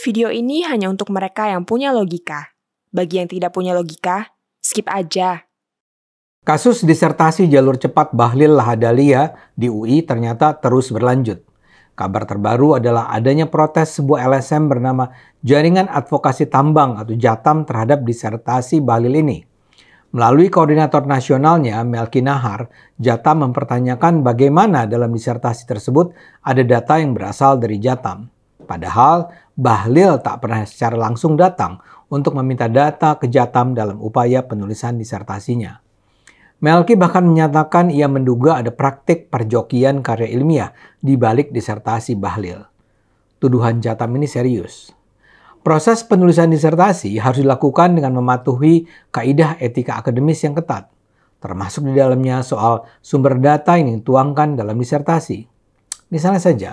Video ini hanya untuk mereka yang punya logika. Bagi yang tidak punya logika, skip aja. Kasus disertasi jalur cepat Bahlil Lahadalia di UI ternyata terus berlanjut. Kabar terbaru adalah adanya protes sebuah LSM bernama Jaringan Advokasi Tambang atau JATAM terhadap disertasi Bahlil ini. Melalui koordinator nasionalnya, Melki Nahar, JATAM mempertanyakan bagaimana dalam disertasi tersebut ada data yang berasal dari JATAM. Padahal, Bahlil tak pernah secara langsung datang untuk meminta data ke JATAM dalam upaya penulisan disertasinya. Melki bahkan menyatakan ia menduga ada praktik perjokian karya ilmiah di balik disertasi Bahlil. Tuduhan JATAM ini serius. Proses penulisan disertasi harus dilakukan dengan mematuhi kaidah etika akademis yang ketat, termasuk di dalamnya soal sumber data yang dituangkan dalam disertasi. Misalnya saja,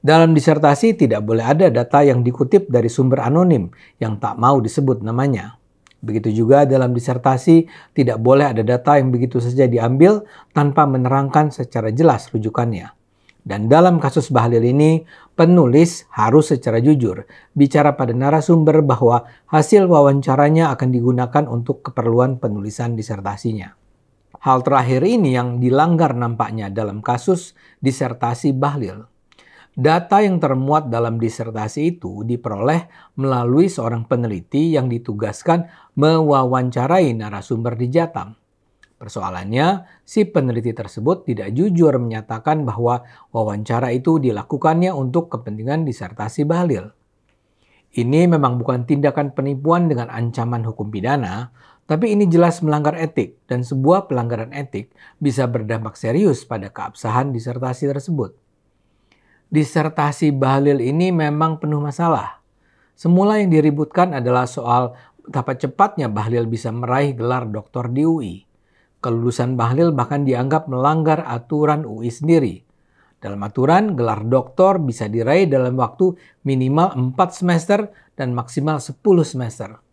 dalam disertasi tidak boleh ada data yang dikutip dari sumber anonim yang tak mau disebut namanya. Begitu juga dalam disertasi tidak boleh ada data yang begitu saja diambil tanpa menerangkan secara jelas rujukannya. Dan dalam kasus Bahlil ini, penulis harus secara jujur bicara pada narasumber bahwa hasil wawancaranya akan digunakan untuk keperluan penulisan disertasinya. Hal terakhir ini yang dilanggar nampaknya dalam kasus disertasi Bahlil. Data yang termuat dalam disertasi itu diperoleh melalui seorang peneliti yang ditugaskan mewawancarai narasumber di JATAM. Persoalannya, si peneliti tersebut tidak jujur menyatakan bahwa wawancara itu dilakukannya untuk kepentingan disertasi Bahlil. Ini memang bukan tindakan penipuan dengan ancaman hukum pidana, tapi ini jelas melanggar etik dan sebuah pelanggaran etik bisa berdampak serius pada keabsahan disertasi tersebut. Disertasi Bahlil ini memang penuh masalah. Semula yang diributkan adalah soal betapa cepatnya Bahlil bisa meraih gelar doktor di UI. Kelulusan Bahlil bahkan dianggap melanggar aturan UI sendiri. Dalam aturan, gelar doktor bisa diraih dalam waktu minimal 4 semester dan maksimal 10 semester.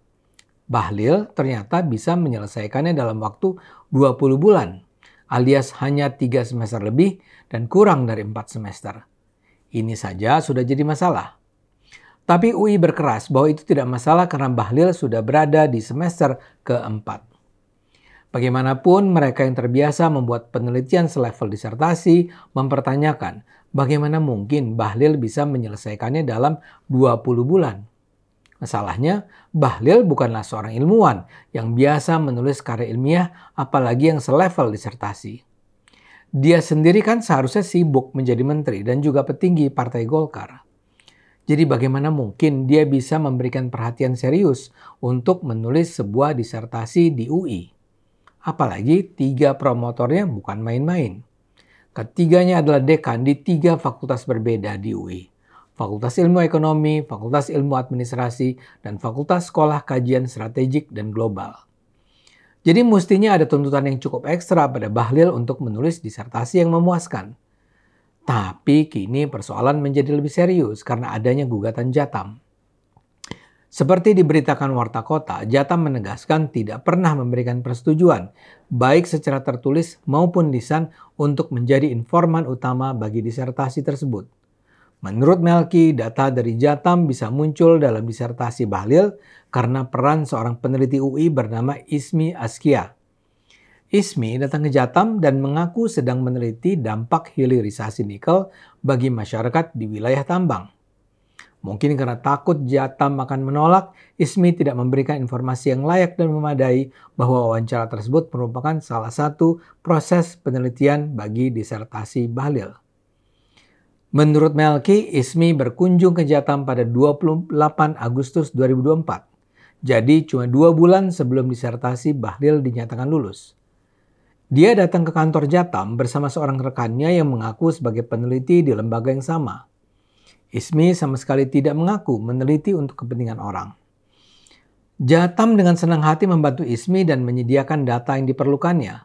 Bahlil ternyata bisa menyelesaikannya dalam waktu 20 bulan, alias hanya 3 semester lebih dan kurang dari 4 semester. Ini saja sudah jadi masalah. Tapi UI berkeras bahwa itu tidak masalah karena Bahlil sudah berada di semester keempat. Bagaimanapun, mereka yang terbiasa membuat penelitian selevel disertasi mempertanyakan bagaimana mungkin Bahlil bisa menyelesaikannya dalam 20 bulan. Masalahnya, Bahlil bukanlah seorang ilmuwan yang biasa menulis karya ilmiah apalagi yang selevel disertasi. Dia sendiri kan seharusnya sibuk menjadi menteri dan juga petinggi Partai Golkar. Jadi bagaimana mungkin dia bisa memberikan perhatian serius untuk menulis sebuah disertasi di UI? Apalagi 3 promotornya bukan main-main. Ketiganya adalah dekan di 3 fakultas berbeda di UI. Fakultas Ilmu Ekonomi, Fakultas Ilmu Administrasi, dan Fakultas Sekolah Kajian Strategik dan Global. Jadi mestinya ada tuntutan yang cukup ekstra pada Bahlil untuk menulis disertasi yang memuaskan. Tapi kini persoalan menjadi lebih serius karena adanya gugatan JATAM. Seperti diberitakan Warta Kota, JATAM menegaskan tidak pernah memberikan persetujuan, baik secara tertulis maupun lisan, untuk menjadi informan utama bagi disertasi tersebut. Menurut Melki, data dari JATAM bisa muncul dalam disertasi Bahlil karena peran seorang peneliti UI bernama Ismi Askia. Ismi datang ke JATAM dan mengaku sedang meneliti dampak hilirisasi nikel bagi masyarakat di wilayah tambang. Mungkin karena takut JATAM akan menolak, Ismi tidak memberikan informasi yang layak dan memadai bahwa wawancara tersebut merupakan salah satu proses penelitian bagi disertasi Bahlil. Menurut Melki, Ismi berkunjung ke JATAM pada 28 Agustus 2024. Jadi cuma 2 bulan sebelum disertasi Bahlil dinyatakan lulus. Dia datang ke kantor JATAM bersama seorang rekannya yang mengaku sebagai peneliti di lembaga yang sama. Ismi sama sekali tidak mengaku meneliti untuk kepentingan orang. JATAM dengan senang hati membantu Ismi dan menyediakan data yang diperlukannya.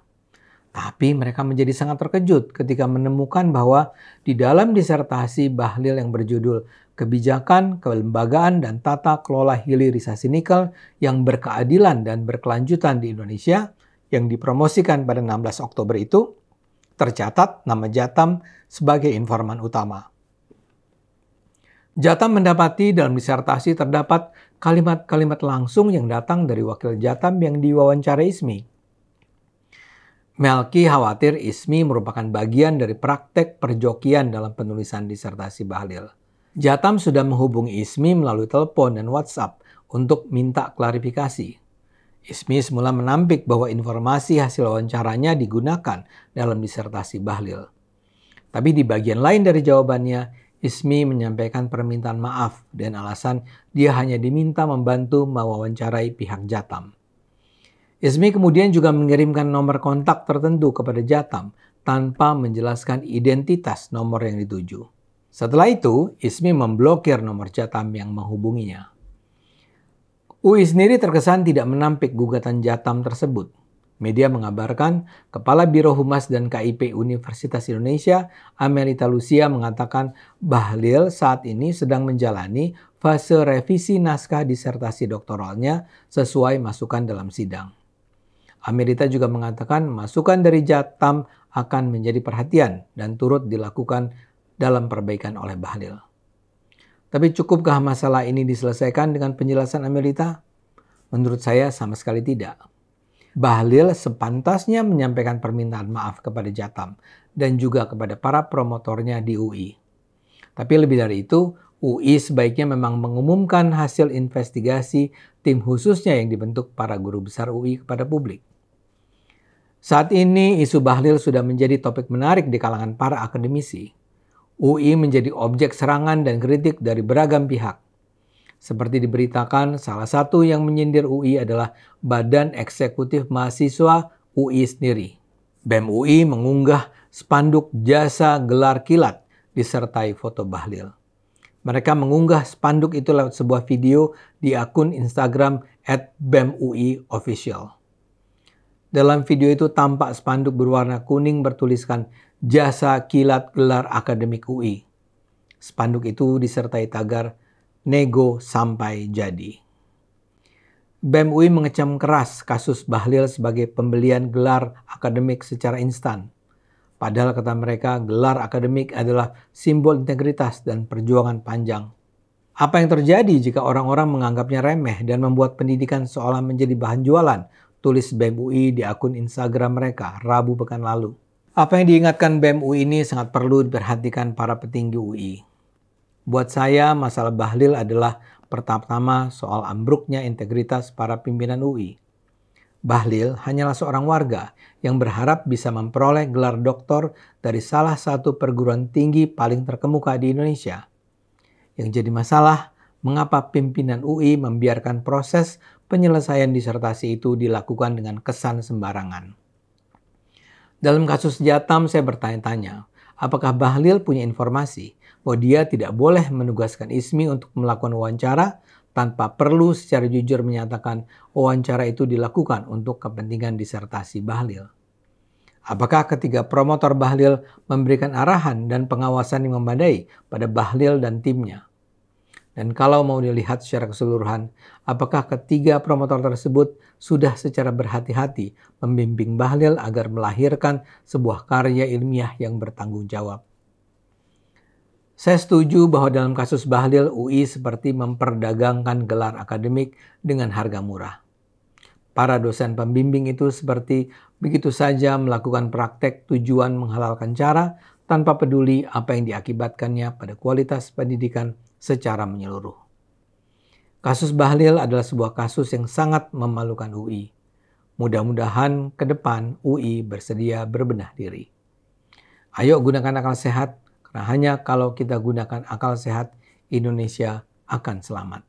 Tapi mereka menjadi sangat terkejut ketika menemukan bahwa di dalam disertasi Bahlil yang berjudul Kebijakan, Kelembagaan, dan Tata Kelola Hilirisasi Nikel yang Berkeadilan dan Berkelanjutan di Indonesia yang dipromosikan pada 16 Oktober itu, tercatat nama JATAM sebagai informan utama. Jatam mendapati dalam disertasi terdapat kalimat-kalimat langsung yang datang dari wakil Jatam yang diwawancara Ismi. Melki khawatir Ismi merupakan bagian dari praktek perjokian dalam penulisan disertasi Bahlil. Jatam sudah menghubungi Ismi melalui telepon dan WhatsApp untuk minta klarifikasi. Ismi semula menampik bahwa informasi hasil wawancaranya digunakan dalam disertasi Bahlil. Tapi di bagian lain dari jawabannya, Ismi menyampaikan permintaan maaf dan alasan dia hanya diminta membantu mewawancarai pihak Jatam. Ismi kemudian juga mengirimkan nomor kontak tertentu kepada Jatam tanpa menjelaskan identitas nomor yang dituju. Setelah itu, Ismi memblokir nomor Jatam yang menghubunginya. UI sendiri terkesan tidak menampik gugatan Jatam tersebut. Media mengabarkan Kepala Biro Humas dan KIP Universitas Indonesia, Amelita Lucia, mengatakan Bahlil saat ini sedang menjalani fase revisi naskah disertasi doktoralnya sesuai masukan dalam sidang. Amelita juga mengatakan masukan dari Jatam akan menjadi perhatian dan turut dilakukan dalam perbaikan oleh Bahlil. Tapi cukupkah masalah ini diselesaikan dengan penjelasan Amelita? Menurut saya sama sekali tidak. Bahlil sepantasnya menyampaikan permintaan maaf kepada Jatam dan juga kepada para promotornya di UI. Tapi lebih dari itu, UI sebaiknya memang mengumumkan hasil investigasi tim khususnya yang dibentuk para guru besar UI kepada publik. Saat ini isu Bahlil sudah menjadi topik menarik di kalangan para akademisi. UI menjadi objek serangan dan kritik dari beragam pihak. Seperti diberitakan, salah satu yang menyindir UI adalah Badan Eksekutif Mahasiswa UI sendiri. BEM UI mengunggah spanduk jasa gelar kilat disertai foto Bahlil. Mereka mengunggah spanduk itu lewat sebuah video di akun Instagram @BEMUIofficial. Dalam video itu tampak spanduk berwarna kuning bertuliskan jasa kilat gelar akademik UI. Spanduk itu disertai tagar nego sampai jadi. BEM UI mengecam keras kasus Bahlil sebagai pembelian gelar akademik secara instan. Padahal kata mereka gelar akademik adalah simbol integritas dan perjuangan panjang. Apa yang terjadi jika orang-orang menganggapnya remeh dan membuat pendidikan seolah menjadi bahan jualan? Tulis BEM UI di akun Instagram mereka Rabu pekan lalu. Apa yang diingatkan BEM UI ini sangat perlu diperhatikan para petinggi UI. Buat saya, masalah Bahlil adalah pertama-tama soal ambruknya integritas para pimpinan UI. Bahlil hanyalah seorang warga yang berharap bisa memperoleh gelar doktor dari salah satu perguruan tinggi paling terkemuka di Indonesia. Yang jadi masalah, mengapa pimpinan UI membiarkan proses penyelesaian disertasi itu dilakukan dengan kesan sembarangan. Dalam kasus Jatam, saya bertanya-tanya, apakah Bahlil punya informasi bahwa dia tidak boleh menugaskan Ismi untuk melakukan wawancara tanpa perlu secara jujur menyatakan wawancara itu dilakukan untuk kepentingan disertasi Bahlil? Apakah ketiga promotor Bahlil memberikan arahan dan pengawasan yang memadai pada Bahlil dan timnya? Dan kalau mau dilihat secara keseluruhan, apakah ketiga promotor tersebut sudah secara berhati-hati membimbing Bahlil agar melahirkan sebuah karya ilmiah yang bertanggung jawab? Saya setuju bahwa dalam kasus Bahlil, UI seperti memperdagangkan gelar akademik dengan harga murah. Para dosen pembimbing itu seperti begitu saja melakukan praktek tujuan menghalalkan cara tanpa peduli apa yang diakibatkannya pada kualitas pendidikan secara menyeluruh. Kasus Bahlil adalah sebuah kasus yang sangat memalukan UI. Mudah-mudahan ke depan UI bersedia berbenah diri. Ayo gunakan akal sehat, karena hanya kalau kita gunakan akal sehat, Indonesia akan selamat.